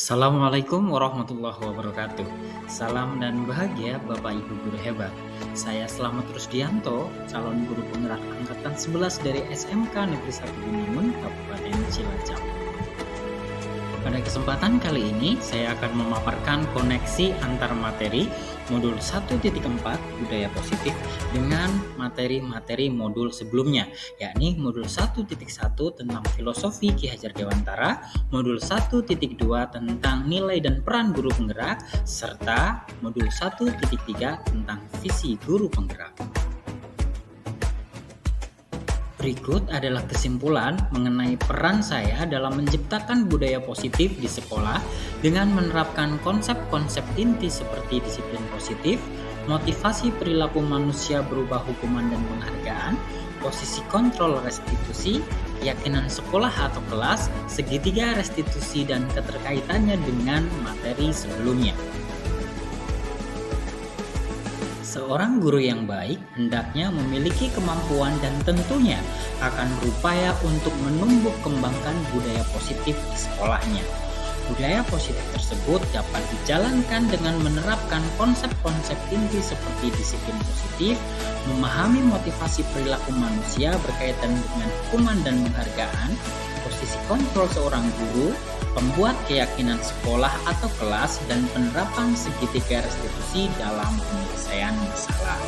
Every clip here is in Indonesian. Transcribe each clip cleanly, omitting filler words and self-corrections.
Assalamualaikum warahmatullahi wabarakatuh. Salam dan bahagia Bapak Ibu guru hebat. Saya Slamet Rusdianto, calon guru penggerak angkatan 11 dari SMK Negeri 1 Binangun, Kabupaten Cilacap. Pada kesempatan kali ini, saya akan memaparkan koneksi antar materi modul 1.4 budaya positif dengan materi-materi modul sebelumnya, yakni modul 1.1 tentang filosofi Ki Hajar Dewantara, modul 1.2 tentang nilai dan peran guru penggerak, serta modul 1.3 tentang visi guru penggerak. Berikut adalah kesimpulan mengenai peran saya dalam menciptakan budaya positif di sekolah dengan menerapkan konsep-konsep inti seperti disiplin positif, motivasi perilaku manusia berubah hukuman dan penghargaan, posisi kontrol restitusi, keyakinan sekolah atau kelas, segitiga restitusi dan keterkaitannya dengan materi sebelumnya. Seorang guru yang baik hendaknya memiliki kemampuan dan tentunya akan berupaya untuk menumbuh kembangkan budaya positif di sekolahnya. Budaya positif tersebut dapat dijalankan dengan menerapkan konsep-konsep inti seperti disiplin positif, memahami motivasi perilaku manusia berkaitan dengan hukuman dan penghargaan, posisi kontrol seorang guru, pembuat keyakinan sekolah atau kelas, dan penerapan segitiga restitusi dalam penyelesaian masalah.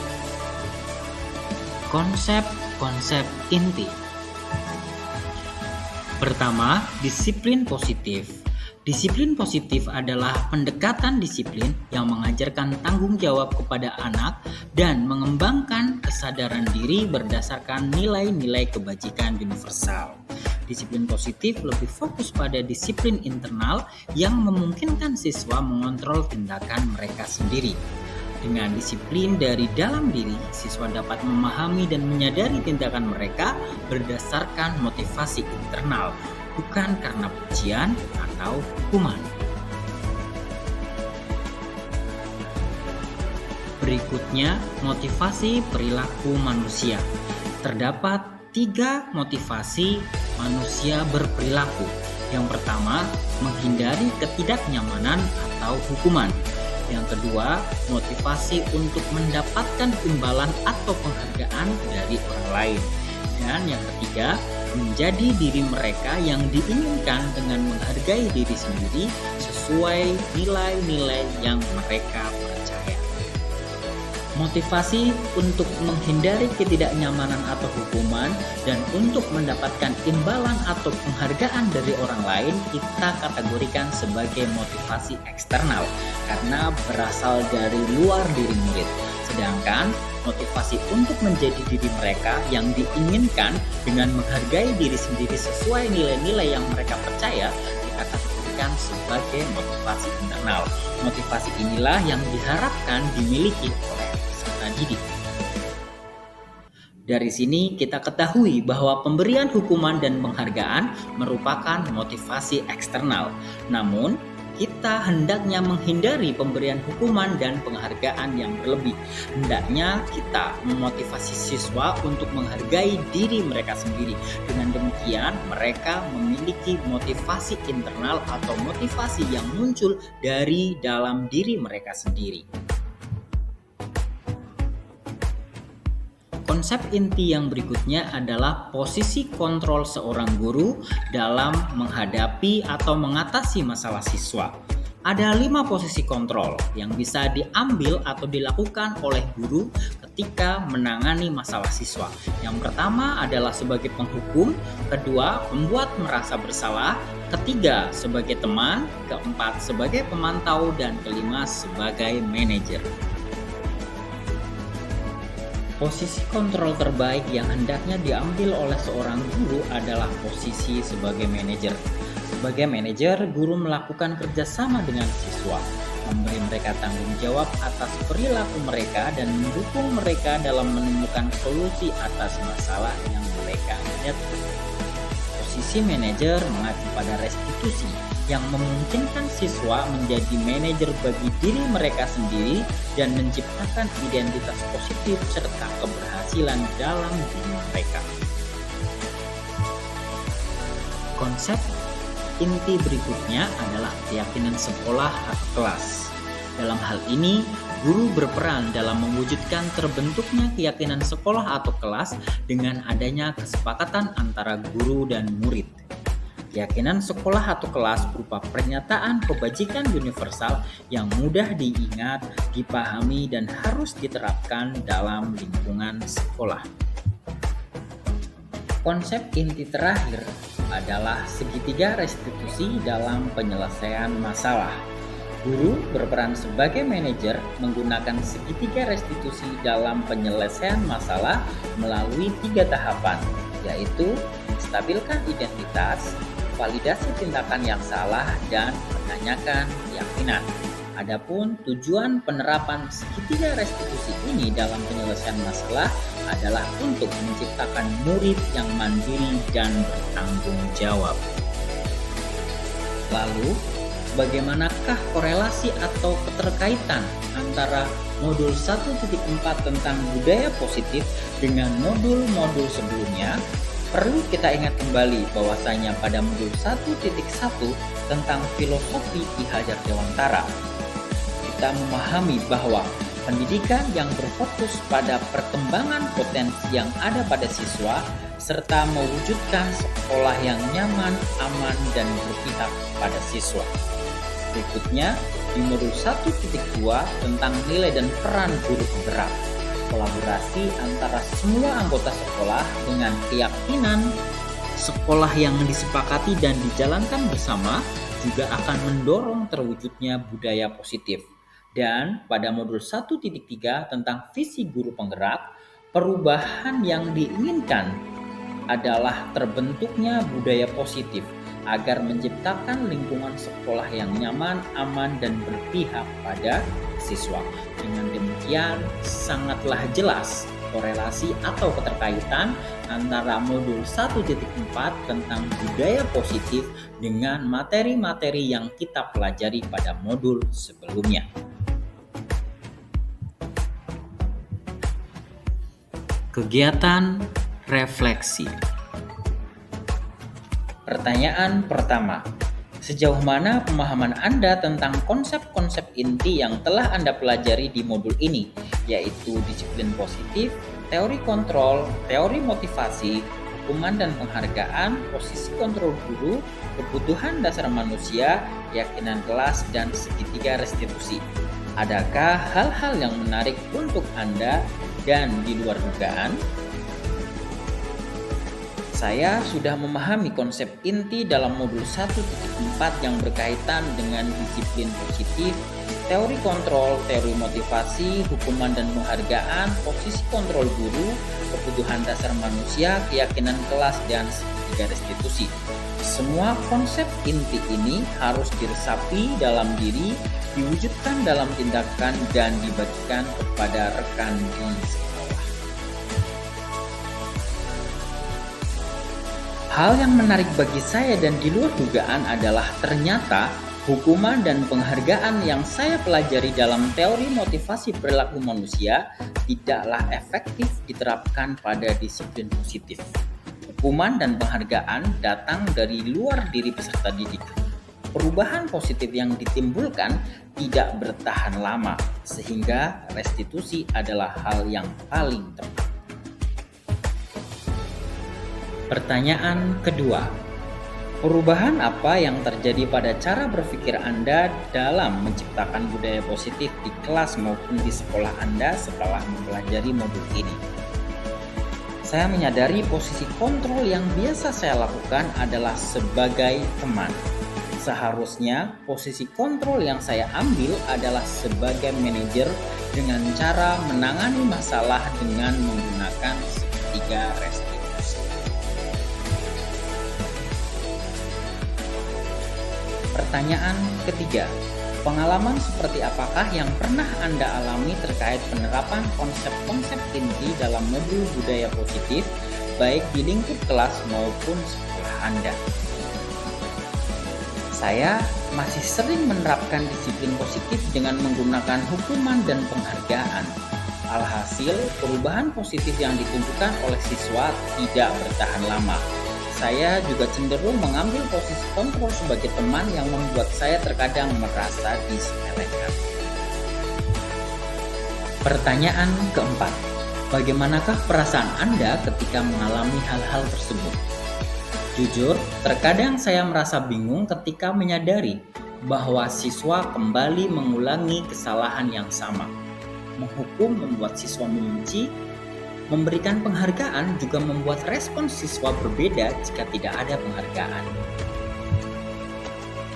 Konsep-konsep inti. Pertama, disiplin positif. Disiplin positif adalah pendekatan disiplin yang mengajarkan tanggung jawab kepada anak dan mengembangkan kesadaran diri berdasarkan nilai-nilai kebajikan universal. Disiplin positif lebih fokus pada disiplin internal yang memungkinkan siswa mengontrol tindakan mereka sendiri. Dengan disiplin dari dalam diri, siswa dapat memahami dan menyadari tindakan mereka berdasarkan motivasi internal, bukan karena pujian atau hukuman. Berikutnya, motivasi perilaku manusia. Terdapat 3 motivasi manusia berperilaku. Yang pertama, menghindari ketidaknyamanan atau hukuman. Yang kedua, motivasi untuk mendapatkan imbalan atau penghargaan dari orang lain. Dan yang ketiga, menjadi diri mereka yang diinginkan dengan menghargai diri sendiri sesuai nilai-nilai yang mereka percaya. Motivasi untuk menghindari ketidaknyamanan atau hukuman dan untuk mendapatkan imbalan atau penghargaan dari orang lain kita kategorikan sebagai motivasi eksternal karena berasal dari luar diri murid. Sedangkan motivasi untuk menjadi diri mereka yang diinginkan dengan menghargai diri sendiri sesuai nilai-nilai yang mereka percaya kita kategorikan sebagai motivasi internal. Motivasi inilah yang diharapkan dimiliki oleh peserta didik. Dari sini kita ketahui bahwa pemberian hukuman dan penghargaan merupakan motivasi eksternal. Namun, kita hendaknya menghindari pemberian hukuman dan penghargaan yang berlebih. Hendaknya kita memotivasi siswa untuk menghargai diri mereka sendiri. Dengan demikian, mereka memiliki motivasi internal atau motivasi yang muncul dari dalam diri mereka sendiri. Konsep inti yang berikutnya adalah posisi kontrol seorang guru dalam menghadapi atau mengatasi masalah siswa. Ada 5 posisi kontrol yang bisa diambil atau dilakukan oleh guru ketika menangani masalah siswa. Yang pertama adalah sebagai penghukum, kedua pembuat merasa bersalah, ketiga sebagai teman, keempat sebagai pemantau, dan kelima sebagai manajer. Posisi kontrol terbaik yang hendaknya diambil oleh seorang guru adalah posisi sebagai manajer. Sebagai manajer, guru melakukan kerjasama dengan siswa, memberi mereka tanggung jawab atas perilaku mereka dan mendukung mereka dalam menemukan solusi atas masalah yang mereka hadapi. Posisi manajer mengacu pada restitusi yang memungkinkan siswa menjadi manajer bagi diri mereka sendiri dan menciptakan identitas positif serta keberhasilan dalam diri mereka. Konsep inti berikutnya adalah keyakinan sekolah atau kelas. Dalam hal ini, guru berperan dalam mewujudkan terbentuknya keyakinan sekolah atau kelas dengan adanya kesepakatan antara guru dan murid. Keyakinan sekolah atau kelas berupa pernyataan kebajikan universal yang mudah diingat, dipahami, dan harus diterapkan dalam lingkungan sekolah. Konsep inti terakhir adalah segitiga restitusi dalam penyelesaian masalah. Guru berperan sebagai manajer menggunakan segitiga restitusi dalam penyelesaian masalah melalui 3 tahapan, yaitu menstabilkan identitas, validasi tindakan yang salah, dan menanyakan keyakinan. Adapun tujuan penerapan segitiga restitusi ini dalam penyelesaian masalah adalah untuk menciptakan murid yang mandiri dan bertanggung jawab. Lalu, bagaimanakah korelasi atau keterkaitan antara modul 1.4 tentang budaya positif dengan modul-modul sebelumnya? Perlu kita ingat kembali bahwasanya pada modul 1.1 tentang filosofi Ki Hajar Dewantara, kita memahami bahwa pendidikan yang berfokus pada perkembangan potensi yang ada pada siswa serta mewujudkan sekolah yang nyaman, aman, dan berpihak pada siswa. Berikutnya, di modul 1.2 tentang nilai dan peran guru penggerak, kolaborasi antara semua anggota sekolah dengan keyakinan sekolah yang disepakati dan dijalankan bersama juga akan mendorong terwujudnya budaya positif. Dan pada modul 1.3 tentang visi guru penggerak, perubahan yang diinginkan adalah terbentuknya budaya positif agar menciptakan lingkungan sekolah yang nyaman, aman, dan berpihak pada siswa. Dengan demikian, sangatlah jelas korelasi atau keterkaitan antara modul 1.4 tentang budaya positif dengan materi-materi yang kita pelajari pada modul sebelumnya. Kegiatan refleksi. Pertanyaan pertama, sejauh mana pemahaman Anda tentang konsep-konsep inti yang telah Anda pelajari di modul ini, yaitu disiplin positif, teori kontrol, teori motivasi, hukuman dan penghargaan, posisi kontrol guru, kebutuhan dasar manusia, keyakinan kelas, dan segitiga restitusi? Adakah hal-hal yang menarik untuk Anda dan di luar dugaan? Saya sudah memahami konsep inti dalam modul 1.4 yang berkaitan dengan disiplin positif, teori kontrol, teori motivasi, hukuman dan penghargaan, posisi kontrol guru, kebutuhan dasar manusia, keyakinan kelas, dan segitiga restitusi. Semua konsep inti ini harus diresapi dalam diri, diwujudkan dalam tindakan, dan dibagikan kepada rekan di sekolah. Hal yang menarik bagi saya dan di luar dugaan adalah ternyata hukuman dan penghargaan yang saya pelajari dalam teori motivasi perilaku manusia tidaklah efektif diterapkan pada disiplin positif. Hukuman dan penghargaan datang dari luar diri peserta didik. Perubahan positif yang ditimbulkan tidak bertahan lama, sehingga restitusi adalah hal yang paling tepat. Pertanyaan kedua, perubahan apa yang terjadi pada cara berpikir Anda dalam menciptakan budaya positif di kelas maupun di sekolah Anda setelah mempelajari modul ini? Saya menyadari posisi kontrol yang biasa saya lakukan adalah sebagai teman. Seharusnya posisi kontrol yang saya ambil adalah sebagai manajer dengan cara menangani masalah dengan menggunakan segitiga restitusi. Pertanyaan ketiga, pengalaman seperti apakah yang pernah Anda alami terkait penerapan konsep-konsep inti dalam modul budaya positif, baik di lingkup kelas maupun sekolah Anda? Saya masih sering menerapkan disiplin positif dengan menggunakan hukuman dan penghargaan. Alhasil, perubahan positif yang ditunjukkan oleh siswa tidak bertahan lama. saya juga cenderung mengambil posisi kontrol sebagai teman yang membuat saya terkadang merasa disepelekan. Pertanyaan keempat, bagaimanakah perasaan Anda ketika mengalami hal-hal tersebut? Jujur, terkadang saya merasa bingung ketika menyadari bahwa siswa kembali mengulangi kesalahan yang sama. Menghukum membuat siswa membenci, memberikan penghargaan juga membuat respon siswa berbeda jika tidak ada penghargaan.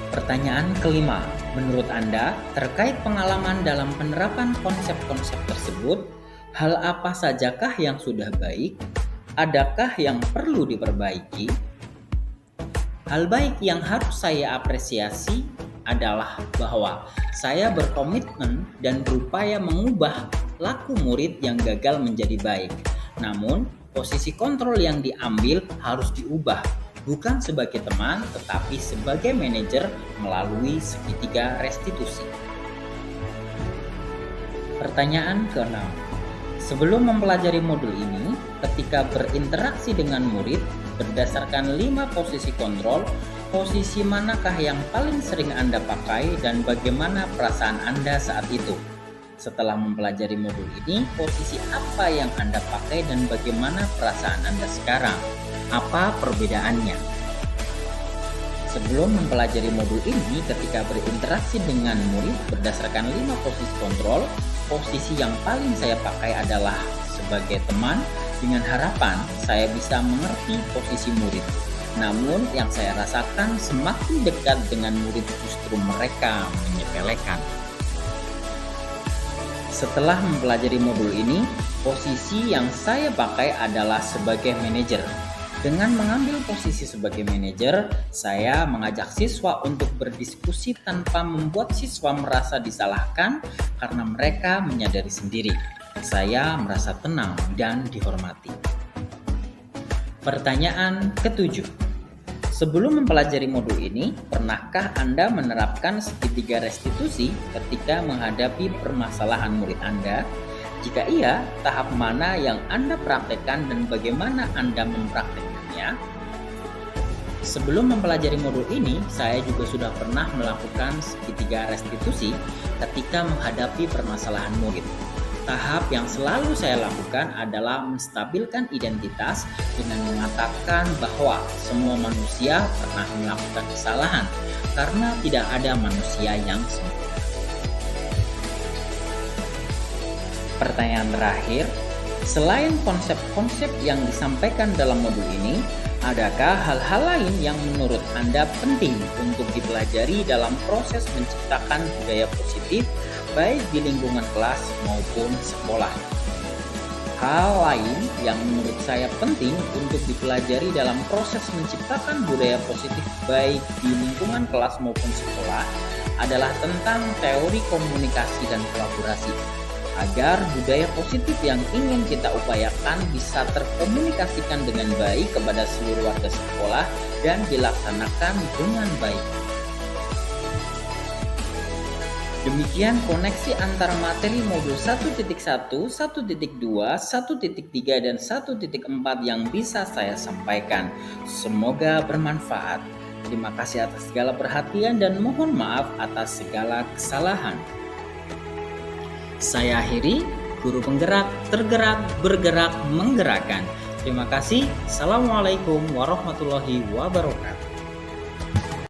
Pertanyaan kelima, menurut Anda terkait pengalaman dalam penerapan konsep-konsep tersebut, hal apa sajakah yang sudah baik? Adakah yang perlu diperbaiki? Hal baik yang harus saya apresiasi adalah bahwa saya berkomitmen dan berupaya mengubah laku murid yang gagal menjadi baik. Namun, posisi kontrol yang diambil harus diubah, bukan sebagai teman, tetapi sebagai manajer melalui segitiga restitusi. Pertanyaan ke-6. Sebelum mempelajari modul ini, ketika berinteraksi dengan murid, berdasarkan 5 posisi kontrol, posisi manakah yang paling sering Anda pakai dan bagaimana perasaan Anda saat itu? Setelah mempelajari modul ini, posisi apa yang Anda pakai dan bagaimana perasaan Anda sekarang? Apa perbedaannya? Sebelum mempelajari modul ini, ketika berinteraksi dengan murid berdasarkan 5 posisi kontrol, posisi yang paling saya pakai adalah sebagai teman dengan harapan saya bisa mengerti posisi murid. Namun yang saya rasakan semakin dekat dengan murid justru mereka menyepelekan. Setelah mempelajari modul ini, posisi yang saya pakai adalah sebagai manajer. Dengan mengambil posisi sebagai manajer, saya mengajak siswa untuk berdiskusi tanpa membuat siswa merasa disalahkan karena mereka menyadari sendiri. Saya merasa tenang dan dihormati. Pertanyaan ke-7. Sebelum mempelajari modul ini, pernahkah Anda menerapkan segitiga restitusi ketika menghadapi permasalahan murid Anda? Jika iya, tahap mana yang Anda praktekkan dan bagaimana Anda mempraktekannya? Sebelum mempelajari modul ini, saya juga sudah pernah melakukan segitiga restitusi ketika menghadapi permasalahan murid. Tahap yang selalu saya lakukan adalah menstabilkan identitas dengan mengatakan bahwa semua manusia pernah melakukan kesalahan karena tidak ada manusia yang sempurna. Pertanyaan terakhir, selain konsep-konsep yang disampaikan dalam modul ini, adakah hal-hal lain yang menurut Anda penting untuk dipelajari dalam proses menciptakan budaya positif baik di lingkungan kelas maupun sekolah? Hal lain yang menurut saya penting untuk dipelajari dalam proses menciptakan budaya positif baik di lingkungan kelas maupun sekolah adalah tentang teori komunikasi dan kolaborasi, agar budaya positif yang ingin kita upayakan bisa terkomunikasikan dengan baik kepada seluruh warga sekolah dan dilaksanakan dengan baik. Demikian koneksi antara materi modul 1.1, 1.2, 1.3, dan 1.4 yang bisa saya sampaikan. Semoga bermanfaat. Terima kasih atas segala perhatian dan mohon maaf atas segala kesalahan. Saya akhiri, guru penggerak, tergerak, bergerak, menggerakkan. Terima kasih. Assalamualaikum warahmatullahi wabarakatuh.